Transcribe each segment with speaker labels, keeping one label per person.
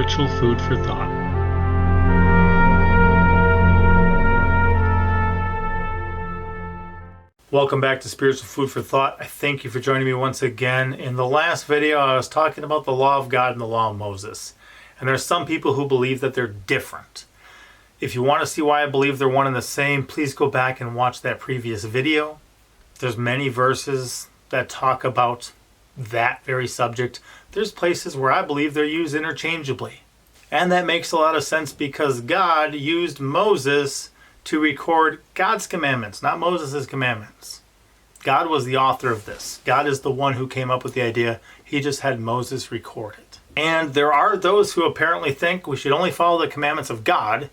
Speaker 1: spiritual food for thought. Welcome back to Spiritual Food for Thought. I thank you for joining me once again. In the last video, I was talking about the law of God and the law of Moses. And there are some people who believe that they're different. If you want to see why I believe they're one and the same, please go back and watch that previous video. There's many verses that talk about that very subject. There's places where I believe they're used interchangeably. And that makes a lot of sense because God used Moses to record God's commandments, not Moses' commandments. God was the author of this. God is the one who came up with the idea. He just had Moses record it. And there are those who apparently think we should only follow the commandments of God.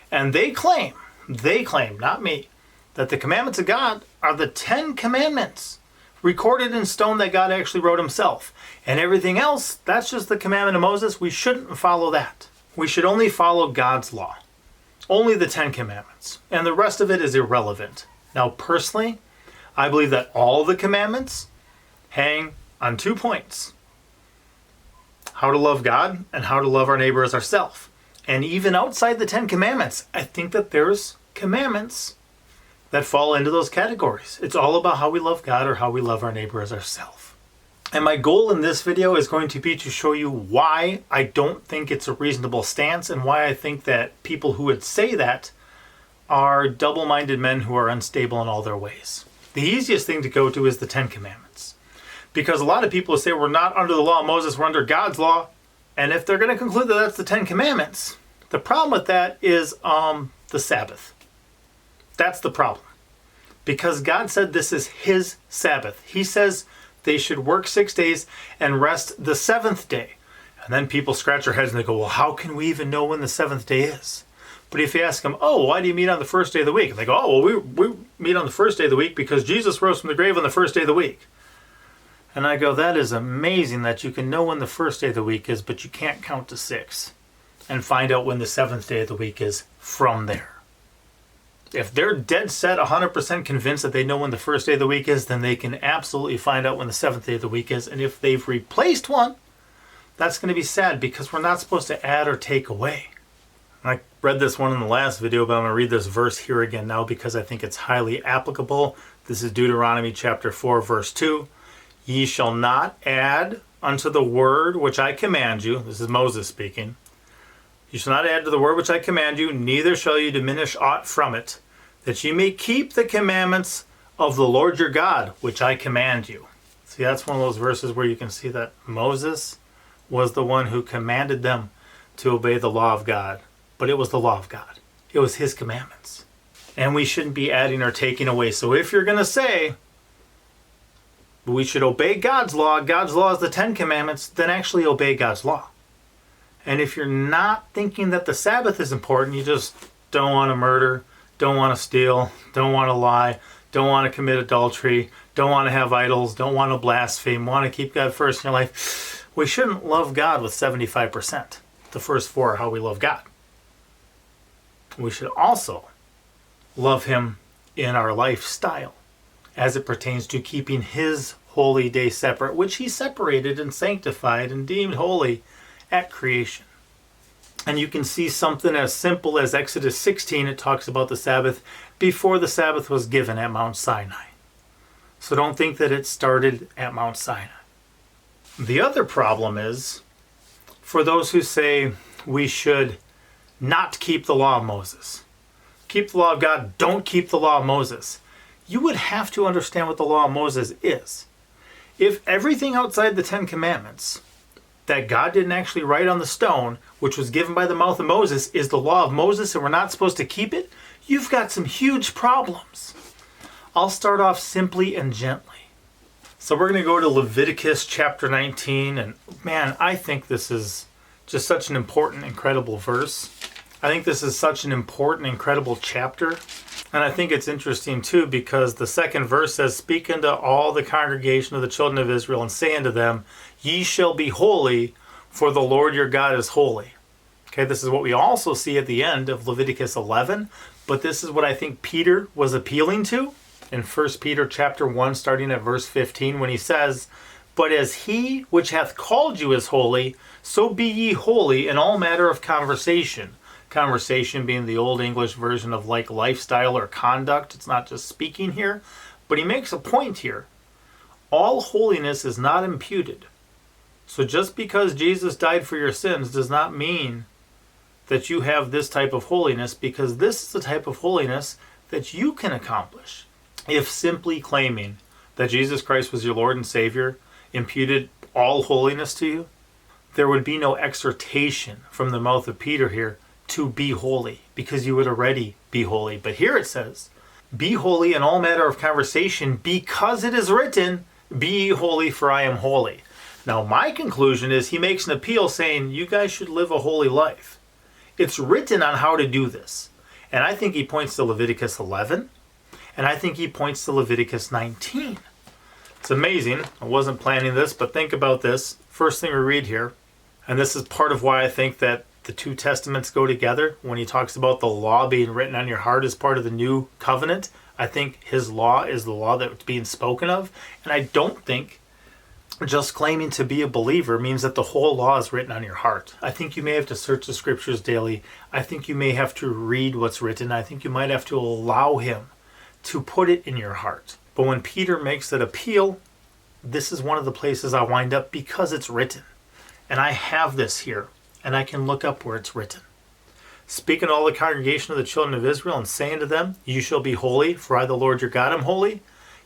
Speaker 1: And they claim, not me, that the commandments of God are the 10 commandments recorded in stone that God actually wrote himself. And everything else, that's just the commandment of Moses. We shouldn't follow that. We should only follow God's law. Only the 10 commandments. And the rest of it is irrelevant. Now, personally, I believe that all the commandments hang on 2 points. How to love God and how to love our neighbor as ourselves. And even outside the 10 commandments, I think that there's commandments that fall into those categories. It's all about how we love God or how we love our neighbor as ourselves. And my goal in this video is going to be to show you why I don't think it's a reasonable stance and why I think that people who would say that are double-minded men who are unstable in all their ways. The easiest thing to go to is the 10 Commandments. Because a lot of people say we're not under the law of Moses, we're under God's law. And if they're going to conclude that that's the 10 Commandments, the problem with that is the Sabbath. That's the problem. Because God said this is his Sabbath. He says they should work 6 days and rest the 7th day. And then people scratch their heads and they go, well, how can we even know when the 7th day is? But if you ask them, oh, why do you meet on the first day of the week? And they go, oh, well, we meet on the first day of the week because Jesus rose from the grave on the first day of the week. And I go, that is amazing that you can know when the first day of the week is, but you can't count to 6 and find out when the 7th day of the week is from there. If they're dead set 100% convinced that they know when the first day of the week is, then they can absolutely find out when the 7th day of the week is. And if they've replaced one, that's going to be sad because we're not supposed to add or take away. I read this one in the last video, but I'm going to read this verse here again now because I think it's highly applicable. This is Deuteronomy chapter 4, verse 2. Ye shall not add unto the word which I command you. This is Moses speaking. You shall not add to the word which I command you, neither shall you diminish aught from it, that ye may keep the commandments of the Lord your God, which I command you. See, that's one of those verses where you can see that Moses was the one who commanded them to obey the law of God. But it was the law of God. It was his commandments. And we shouldn't be adding or taking away. So if you're going to say we should obey God's law is the 10 commandments, then actually obey God's law. And if you're not thinking that the Sabbath is important, you just don't want to murder, don't want to steal, don't want to lie, don't want to commit adultery, don't want to have idols, don't want to blaspheme, want to keep God first in your life, we shouldn't love God with 75%. The first 4 are how we love God. We should also love him in our lifestyle as it pertains to keeping his holy day separate, which he separated and sanctified and deemed holy at creation. And you can see something as simple as Exodus 16. It talks about the Sabbath before the Sabbath was given at Mount Sinai. So don't think that it started at Mount Sinai. The other problem is for those who say we should not keep the law of Moses. Keep the law of God, don't keep the law of Moses. You would have to understand what the law of Moses is. If everything outside the 10 Commandments that God didn't actually write on the stone, which was given by the mouth of Moses, is the law of Moses and we're not supposed to keep it, you've got some huge problems. I'll start off simply and gently. So we're going to go to Leviticus chapter 19, and man, I think this is just such an important, incredible verse. I think this is such an important, incredible chapter. And I think it's interesting too because the second verse says, speak unto all the congregation of the children of Israel and say unto them, ye shall be holy, for the Lord your God is holy. Okay, this is what we also see at the end of Leviticus 11, but this is what I think Peter was appealing to in 1 Peter chapter 1, starting at verse 15, when he says, But as he which hath called you is holy, so be ye holy in all matter of conversation. Conversation being the Old English version of like lifestyle or conduct. It's not just speaking here. But he makes a point here. All holiness is not imputed. So just because Jesus died for your sins does not mean that you have this type of holiness, because this is the type of holiness that you can accomplish. If simply claiming that Jesus Christ was your Lord and Savior imputed all holiness to you, there would be no exhortation from the mouth of Peter here to be holy, because you would already be holy. But here it says, be holy in all matter of conversation, because it is written, be ye holy, for I am holy. Now my conclusion is he makes an appeal saying you guys should live a holy life. It's written on how to do this. And I think he points to Leviticus 11, and I think he points to Leviticus 19. It's amazing. I wasn't planning this, but think about this. First thing we read here, and this is part of why I think that the two testaments go together. When he talks about the law being written on your heart as part of the new covenant, I think his law is the law that's being spoken of. And I don't think just claiming to be a believer means that the whole law is written on your heart. I think you may have to search the scriptures daily. I think you may have to read what's written. I think you might have to allow him to put it in your heart. But when Peter makes that appeal, this is one of the places I wind up, because it's written. And I have this here, and I can look up where it's written. Speaking to all the congregation of the children of Israel, and saying to them, you shall be holy, for I the Lord your God am holy.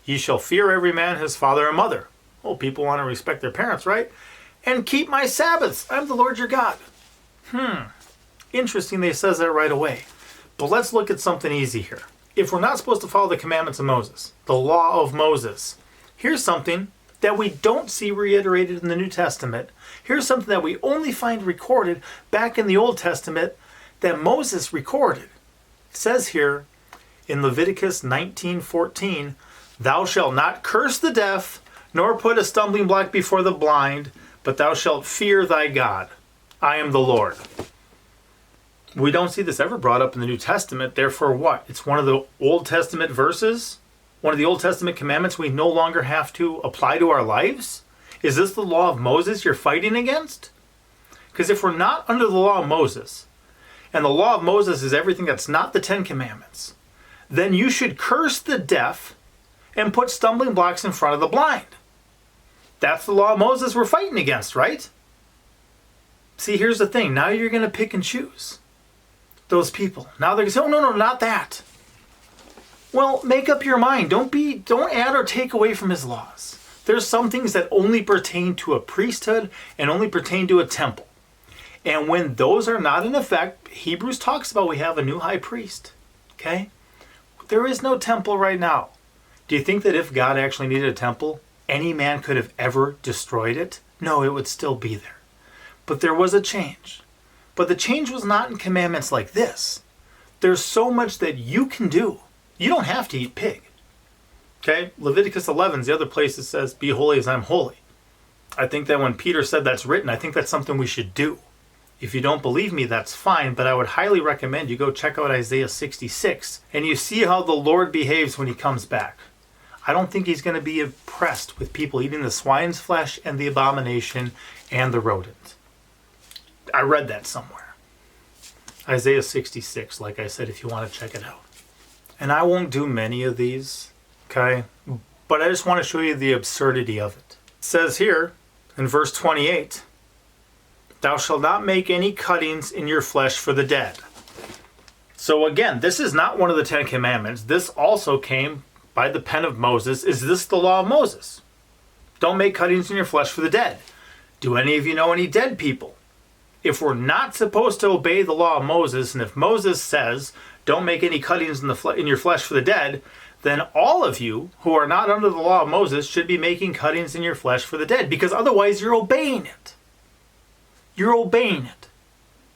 Speaker 1: Ye shall fear every man his father and mother. Well, people want to respect their parents, right? And keep my Sabbaths. I'm the Lord your God. Interesting they says that right away. But let's look at something easy here. If we're not supposed to follow the commandments of Moses, the law of Moses, here's something that we don't see reiterated in the New Testament. Here's something that we only find recorded back in the Old Testament that Moses recorded. It says here in Leviticus 19:14, thou shalt not curse the deaf, nor put a stumbling block before the blind, but thou shalt fear thy God. I am the Lord. We don't see this ever brought up in the New Testament. Therefore what? It's one of the Old Testament verses? One of the Old Testament commandments we no longer have to apply to our lives? Is this the law of Moses you're fighting against? Because if we're not under the law of Moses, and the law of Moses is everything that's not the Ten Commandments, then you should curse the deaf and put stumbling blocks in front of the blind. That's the law of Moses we're fighting against, right? See, here's the thing. Now you're going to pick and choose those people. Now they're going to say, oh, no, not that. Well, make up your mind. Don't add or take away from his laws. There's some things that only pertain to a priesthood and only pertain to a temple. And when those are not in effect, Hebrews talks about we have a new high priest. Okay? There is no temple right now. Do you think that if God actually needed a temple, any man could have ever destroyed it? No, it would still be there. But there was a change. But the change was not in commandments like this. There's so much that you can do. You don't have to eat pig. Okay? Leviticus 11 is the other place that says, be holy as I'm holy. I think that when Peter said that's written, I think that's something we should do. If you don't believe me, that's fine, but I would highly recommend you go check out Isaiah 66, and you see how the Lord behaves when he comes back. I don't think he's going to be impressed with people eating the swine's flesh and the abomination and the rodent. I read that somewhere. Isaiah 66, like I said, if you want to check it out. And I won't do many of these, okay? But I just want to show you the absurdity of it. It says here in verse 28, thou shalt not make any cuttings in your flesh for the dead. So again, this is not one of the Ten Commandments. This also came by the pen of Moses. Is this the law of Moses? Don't make cuttings in your flesh for the dead. Do any of you know any dead people? If we're not supposed to obey the law of Moses, and if Moses says, don't make any cuttings in your flesh for the dead, then all of you who are not under the law of Moses should be making cuttings in your flesh for the dead, because otherwise you're obeying it. You're obeying it.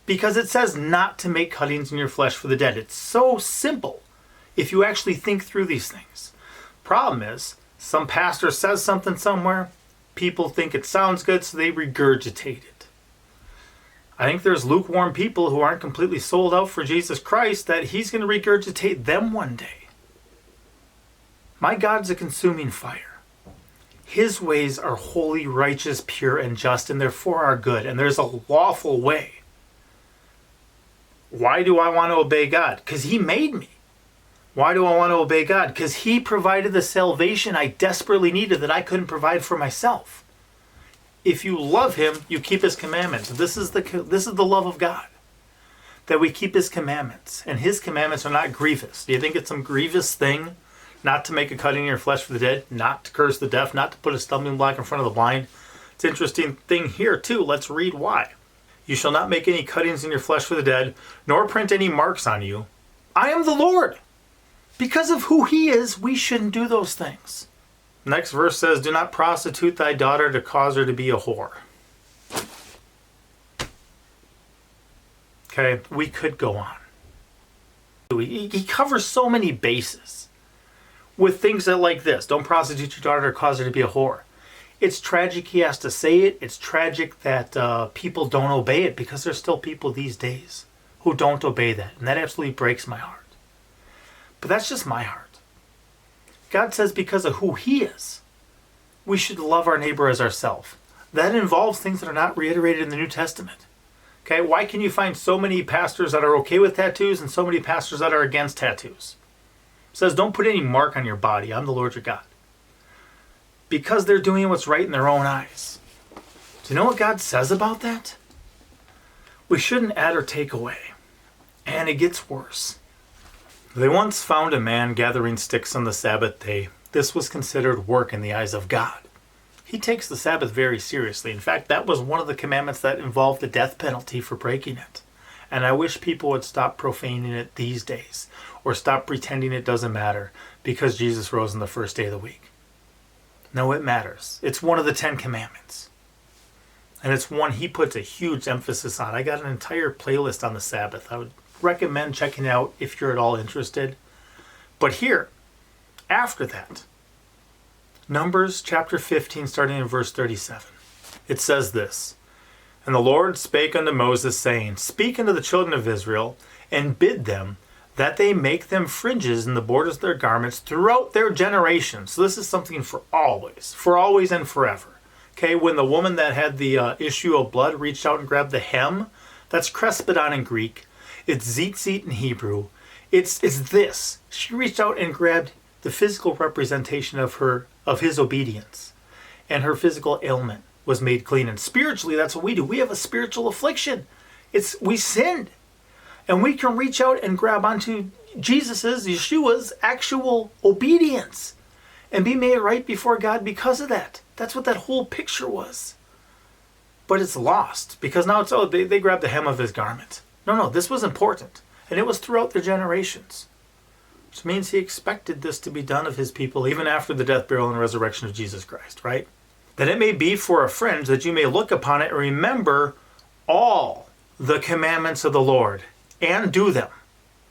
Speaker 1: Because it says not to make cuttings in your flesh for the dead. It's so simple if you actually think through these things. Problem is, some pastor says something somewhere, people think it sounds good, so they regurgitate it. I think there's lukewarm people who aren't completely sold out for Jesus Christ that he's going to regurgitate them one day. My God's a consuming fire. His ways are holy, righteous, pure, and just, and therefore are good. And there's a lawful way. Why do I want to obey God? Because He made me. Why do I want to obey God? Because He provided the salvation I desperately needed that I couldn't provide for myself. If you love Him, you keep His commandments. This is the love of God, that we keep His commandments. And His commandments are not grievous. Do you think it's some grievous thing not to make a cut in your flesh for the dead, not to curse the deaf, not to put a stumbling block in front of the blind? It's an interesting thing here too. Let's read why. You shall not make any cuttings in your flesh for the dead, nor print any marks on you. I am the Lord. Because of who He is, we shouldn't do those things. Next verse says, do not prostitute thy daughter to cause her to be a whore. Okay, we could go on. He covers so many bases with things that like this. Don't prostitute your daughter to cause her to be a whore. It's tragic he has to say it. It's tragic that people don't obey it, because there's still people these days who don't obey that. And that absolutely breaks my heart. But that's just my heart. God says because of who He is, we should love our neighbor as ourselves. That involves things that are not reiterated in the New Testament. Okay, why can you find so many pastors that are okay with tattoos and so many pastors that are against tattoos? It says don't put any mark on your body. I'm the Lord your God. Because they're doing what's right in their own eyes. Do you know what God says about that? We shouldn't add or take away. And it gets worse. They once found a man gathering sticks on the Sabbath day. This was considered work in the eyes of God. He takes the Sabbath very seriously. In fact, that was one of the commandments that involved the death penalty for breaking it. And I wish people would stop profaning it these days, or stop pretending it doesn't matter because Jesus rose on the first day of the week. No, it matters. It's one of the 10 commandments. And it's one He puts a huge emphasis on. I got an entire playlist on the Sabbath. I would recommend checking it out if you're at all interested. But here, after that, Numbers chapter 15, starting in verse 37. It says this, and the Lord spake unto Moses, saying, speak unto the children of Israel, and bid them that they make them fringes in the borders of their garments throughout their generations. So this is something for always and forever. Okay, when the woman that had the issue of blood reached out and grabbed the hem, that's crespidon in Greek. It's zitzit in Hebrew. It's this. She reached out and grabbed the physical representation of his obedience, and her physical ailment was made clean. And spiritually, that's what we do. We have a spiritual affliction. We sinned. And we can reach out and grab onto Yeshua's actual obedience and be made right before God because of that. That's what that whole picture was. But it's lost because now they grabbed the hem of His garment. No, this was important. And it was throughout their generations. Which means He expected this to be done of His people even after the death, burial, and resurrection of Jesus Christ, right? That it may be for a fringe, that you may look upon it and remember all the commandments of the Lord and do them.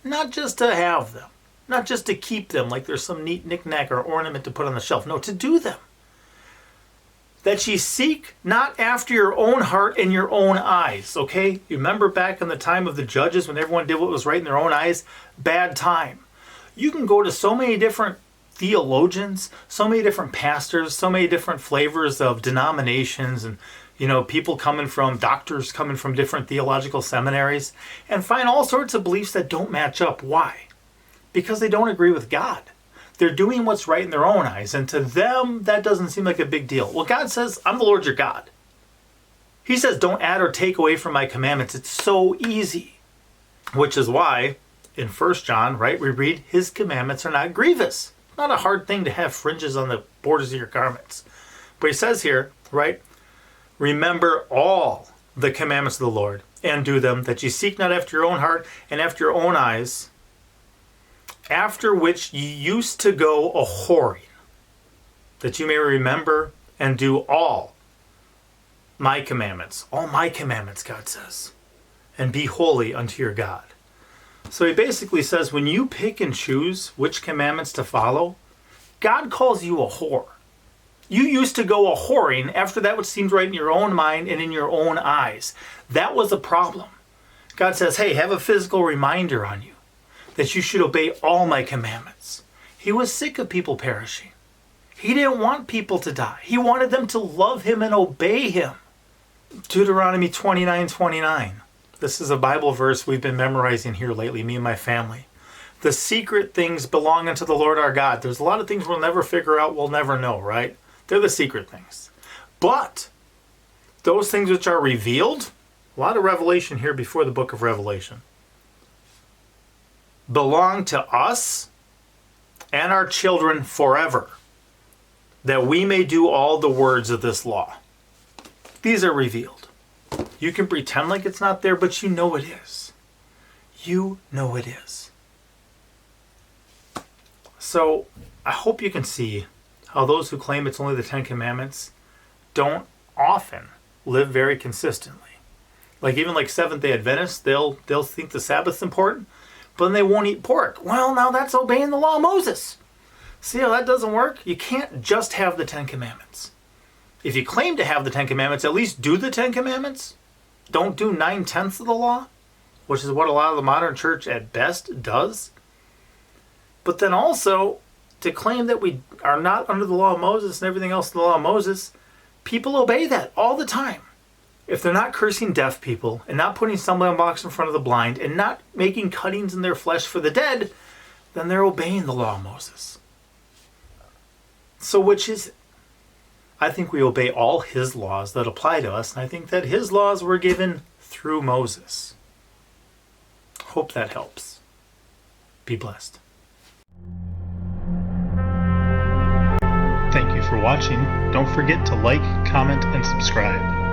Speaker 1: Not just to have them. Not just to keep them like there's some neat knick-knack or ornament to put on the shelf. No, to do them. That ye seek not after your own heart and your own eyes. Okay? You remember back in the time of the judges when everyone did what was right in their own eyes? Bad time. You can go to so many different theologians, so many different pastors, so many different flavors of denominations, and people doctors coming from different theological seminaries, and find all sorts of beliefs that don't match up. Why? Because they don't agree with God. They're doing what's right in their own eyes, and to them, that doesn't seem like a big deal. Well, God says, I'm the Lord your God. He says, don't add or take away from my commandments. It's so easy. Which is why, in 1 John, right, we read, His commandments are not grievous. Not a hard thing to have fringes on the borders of your garments. But He says here, right, remember all the commandments of the Lord and do them, that ye seek not after your own heart and after your own eyes, after which ye used to go a whoring, that you may remember and do all my commandments. All my commandments, God says. And be holy unto your God. So He basically says when you pick and choose which commandments to follow, God calls you a whore. You used to go a whoring after that which seemed right in your own mind and in your own eyes. That was a problem. God says, hey, have a physical reminder on you that you should obey all my commandments. He was sick of people perishing. He didn't want people to die. He wanted them to love him and obey him. Deuteronomy 29:29. This is a Bible verse we've been memorizing here lately, me and my family. The secret things belong unto the Lord our God. There's a lot of things we'll never figure out, we'll never know, right? They're the secret things. But those things which are revealed, a lot of revelation here before the book of Revelation, belong to us and our children forever, that we may do all the words of this law. These are revealed. You can pretend like it's not there, but you know it is. You know it is. So I hope you can see how those who claim it's only the Ten Commandments don't often live very consistently. Like even like Seventh-day Adventists, they'll think the Sabbath's important, but then they won't eat pork. Well, now that's obeying the law of Moses. See how that doesn't work? You can't just have the Ten Commandments. If you claim to have the Ten Commandments, at least do the Ten Commandments. Don't do 9/10 of the law, which is what a lot of the modern church at best does. But then also, to claim that we are not under the law of Moses and everything else in the law of Moses, people obey that all the time. If they're not cursing deaf people, and not putting stumbling blocks in front of the blind, and not making cuttings in their flesh for the dead, then they're obeying the law of Moses. So which is it? I think we obey all his laws that apply to us, and I think that his laws were given through Moses. Hope that helps. Be blessed. Thank you for watching. Don't forget to like, comment, and subscribe.